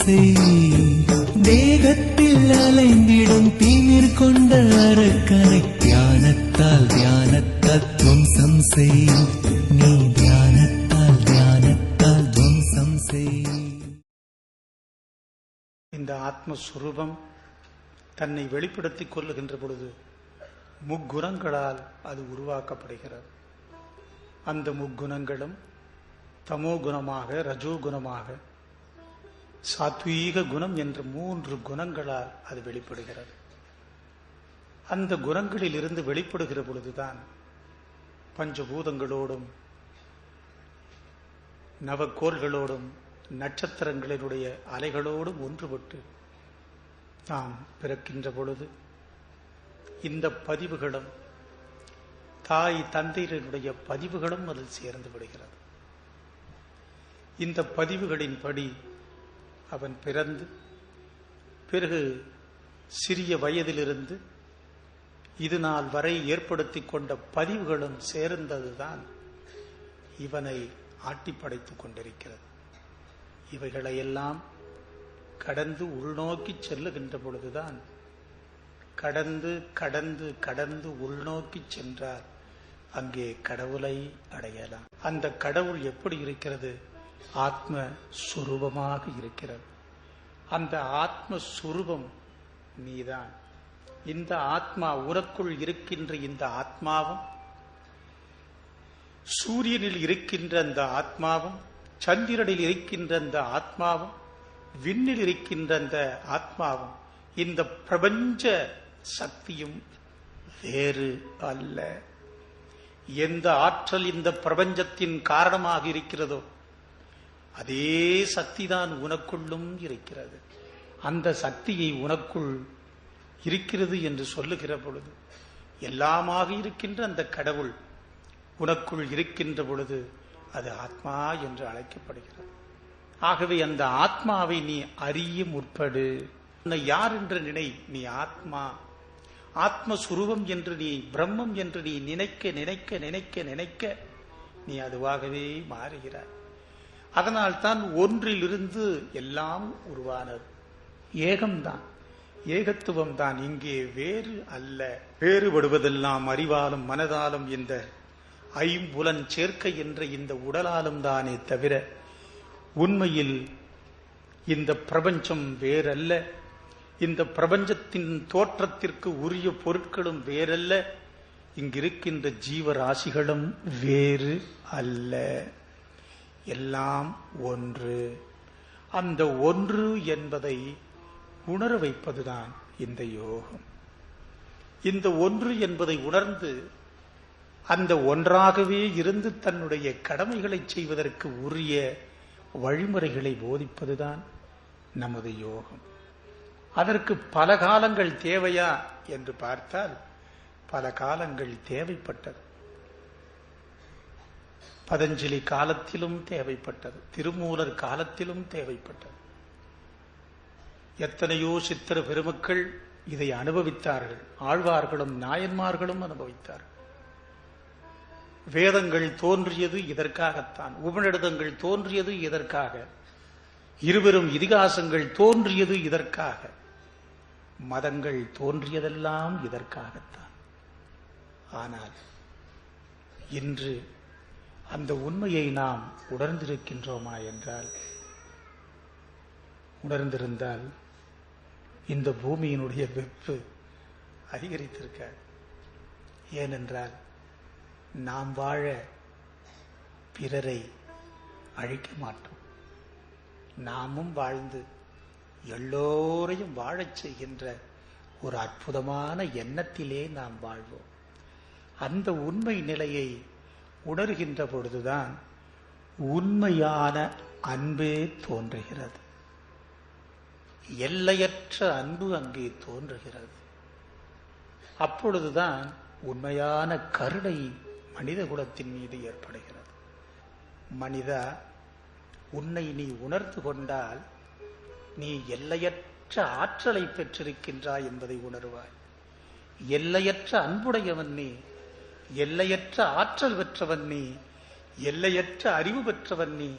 செய். தேகத்தில் அலைந்திடும் திமிர் கொண்ட அரக்கனை தியானத்தால் தியானத்தால் துவம்சம் செய். நீ தியானத்தால் தியானத்தால் துவம்சம் செய். இந்த ஆத்மஸ்வரூபம் தன்னை வெளிப்படுத்திக் கொள்ளுகின்ற பொழுது முக்குணங்களால் அது உருவாக்கப்படுகிறது. அந்த முக்குணங்களும் தமோ குணமாக, ரஜோ குணமாக, சாத்வீக குணம் என்ற 3 குணங்களால் அது வெளிப்படுகிறது. அந்த குணங்களில் இருந்து வெளிப்படுகிற பொழுதுதான் பஞ்சபூதங்களோடும் நவக்கோள்களோடும் நட்சத்திரங்களினுடைய அலைகளோடும் ஒன்றுபட்டு நாம் பிறக்கின்ற பொழுது இந்த பதிவுகளும் தாய் தந்தையினுடைய பதிவுகளும் அதில் சேர்ந்து விடுகிறது. இந்த பதிவுகளின்படி அவன் பிறந்து பிறகு சிறிய வயதிலிருந்து இது நாள் வரை ஏற்படுத்தி கொண்ட பதிவுகளும் சேர்ந்ததுதான் இவனை ஆட்டி படைத்துக் கொண்டிருக்கிறது. இவைகளையெல்லாம் கடந்து உள்நோக்கி செல்லுகின்ற பொழுதுதான் கடந்து கடந்து கடந்து உள்நோக்கி சென்றால் அங்கே கடவுளை அடையலாம். அந்த கடவுள் எப்படி இருக்கிறது? ஆத்ம சுரூபமாக இருக்கிறது. அந்த ஆத்ம சுரூபம் நீதான். இந்த ஆத்மா, உனக்குள் இருக்கின்ற இந்த ஆத்மாவும், சூரியனில் இருக்கின்ற அந்த ஆத்மாவும், சந்திரனில் இருக்கின்ற அந்த ஆத்மாவும், விண்ணில் இருக்கின்ற அந்த ஆத்மாவும், இந்த பிரபஞ்ச சக்தியும் வேறு அல்ல. எந்த ஆற்றல் இந்த பிரபஞ்சத்தின் காரணமாக இருக்கிறதோ அதே சக்திதான் உனக்குள்ளும் இருக்கிறது. அந்த சக்தியை உனக்குள் இருக்கிறது என்று சொல்லுகிற பொழுது எல்லாமாக இருக்கின்ற அந்த கடவுள் உனக்குள் இருக்கின்ற பொழுது அது ஆத்மா என்று அழைக்கப்படுகிறது. ஆகவே அந்த ஆத்மாவை நீ அறிய முற்படு. உன்னை யார் என்று நினை, நீ ஆத்மா. ஆத்மஸ்வரூபம் என்று நீ, பிரம்மம் என்று நீ நினைக்க நினைக்க நினைக்க நினைக்க நீ அதுவாகவே மாறுகிறாய். அதனால்தான் ஒன்றிலிருந்து எல்லாம் உருவானது. ஏகம்தான், ஏகத்துவம் தான். இங்கே வேறு அல்ல. வேறுபடுவதெல்லாம் அறிவாலும் மனதாலும் இந்த ஐம்புலன் சேர்க்கை என்ற இந்த உடலாலும் தானே தவிர உண்மையில் இந்த பிரபஞ்சம் வேறல்ல. இந்த பிரபஞ்சத்தின் தோற்றத்திற்கு உரிய பொருட்களும் வேறல்ல. இங்கிருக்கின்ற ஜீவராசிகளும் வேறு அல்ல. எல்லாம் ஒன்று. அந்த ஒன்று என்பதை உணர வைப்பதுதான் இந்த யோகம். இந்த ஒன்று என்பதை உணர்ந்து அந்த ஒன்றாகவே இருந்து தன்னுடைய கடமைகளை செய்வதற்கு உரிய வழிமுறைகளை போதிப்பதுதான் நமது யோகம். அதற்கு பல காலங்கள் தேவையா என்று பார்த்தால் பல காலங்கள் தேவைப்பட்டது. பதஞ்சலி காலத்திலும் தேவைப்பட்டது, திருமூலர் காலத்திலும் தேவைப்பட்டது. எத்தனையோ சித்திர பெருமக்கள் இதை அனுபவித்தார்கள். ஆழ்வார்களும் நாயன்மார்களும் அனுபவித்தார்கள். வேதங்கள் தோன்றியது இதற்காகத்தான். உபநிடதங்கள் தோன்றியது இதற்காக. இருவரும் இதிகாசங்கள் தோன்றியது இதற்காக. மதங்கள் தோன்றியதெல்லாம் இதற்காகத்தான். ஆனால் இன்று அந்த உண்மையை நாம் உணர்ந்திருக்கின்றோமா என்றால், உணர்ந்திருந்தால் இந்த பூமியினுடைய வெப்பு அதிகரித்திருக்க. ஏனென்றால் நாம் வாழ பிறரை அழிக்க மாட்டோம். நாமும் வாழ்ந்து எல்லோரையும் வாழச் செய்கின்ற ஒரு அற்புதமான எண்ணத்திலே நாம் வாழ்வோம். அந்த உண்மை நிலையை உணர்கின்ற பொழுதுதான் உண்மையான அன்பே தோன்றுகிறது. எல்லையற்ற அன்பு அங்கே தோன்றுகிறது. அப்பொழுதுதான் உண்மையான கருணை மனித குலத்தின் மீது ஏற்படுகிறது. மனிதா, உன்னை நீ உணர்ந்து கொண்டால் நீ எல்லையற்ற ஆற்றலை பெற்றிருக்கின்றாய் என்பதை உணர்வாய். எல்லையற்ற அன்புடையவன் நீ, எல்லையற்ற ஆற்றல் பெற்றவன் நீ, எல்லையற்ற அறிவு பெற்றவன் நீ,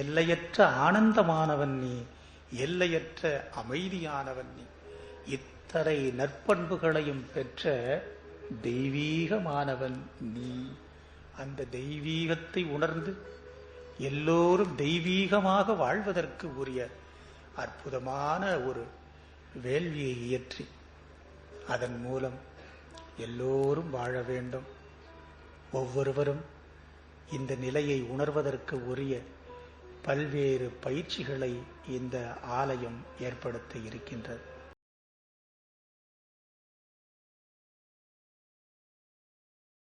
எல்லையற்ற ஆனந்தமானவன் நீ, எல்லையற்ற அமைதியானவன் நீ. இத்தனை நற்பண்புகளையும் பெற்ற தெய்வீகமானவன் நீ. அந்த தெய்வீகத்தை உணர்ந்து எல்லோரும் தெய்வீகமாக வாழ்வதற்கு உரிய அற்புதமான ஒரு வேள்வியை இயற்றி அதன் மூலம் எல்லோரும் வாழ வேண்டும். ஒவ்வொருவரும் இந்த நிலையை உணர்வதற்கு உரிய பல்வேறு பயிற்சிகளை இந்த ஆலயம் ஏற்படுத்த இருக்கின்றது.